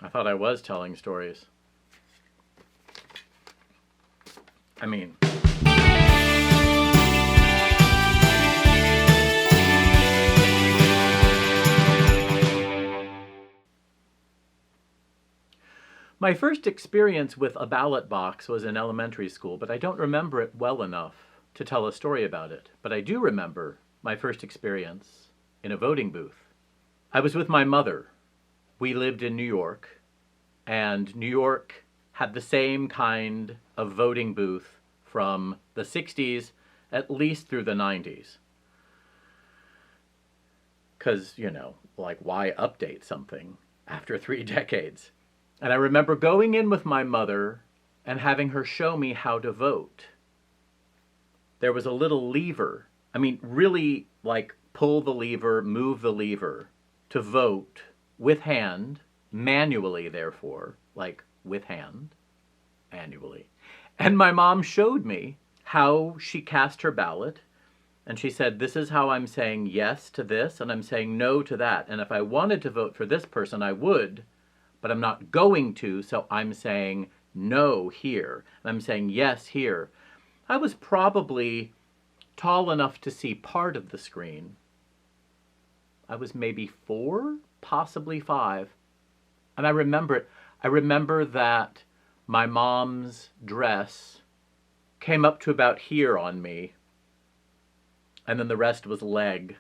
I thought I was telling stories. I mean... My first experience with a ballot box was in elementary school, but I don't remember it well enough to tell a story about it. But I do remember my first experience in a voting booth. I was with my mother. We lived in New York, and New York had the same kind of voting booth from the 60s at least through the 90s. Because, like, why update something after 3 decades? And I remember going in with my mother and having her show me how to vote. There was a little lever. I mean, really, like, pull the lever, move the lever to vote with hand, manually, therefore, like with hand, manually. And my mom showed me how she cast her ballot. And she said, this is how I'm saying yes to this, and I'm saying no to that. And if I wanted to vote for this person, I would, but I'm not going to, so I'm saying no here, and I'm saying yes here. I was probably tall enough to see part of the screen. I was maybe 4, possibly 5. And I remember it. I remember that my mom's dress came up to about here on me, and then the rest was leg.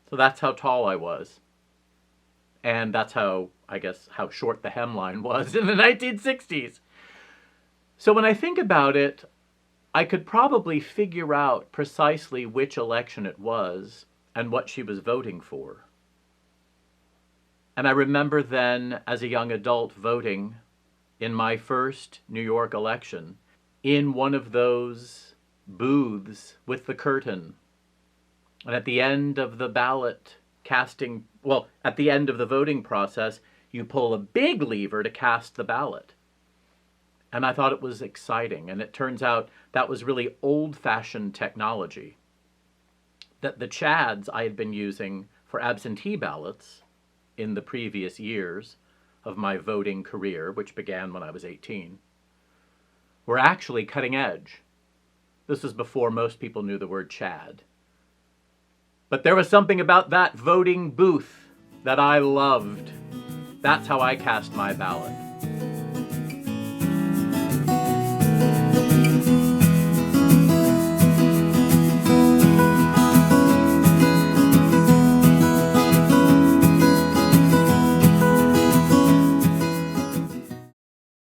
So that's how tall I was. And that's how, I guess, how short the hemline was in the 1960s. So when I think about it, I could probably figure out precisely which election it was and what she was voting for. And I remember then, as a young adult, voting in my first New York election in one of those booths with the curtain. And at the end of the ballot casting, well, at the end of the voting process, you pull a big lever to cast the ballot. And I thought it was exciting. And it turns out that was really old-fashioned technology. That the chads I had been using for absentee ballots in the previous years of my voting career, which began when I was 18, were actually cutting edge. This was before most people knew the word chad. But there was something about that voting booth that I loved. That's how I cast my ballot.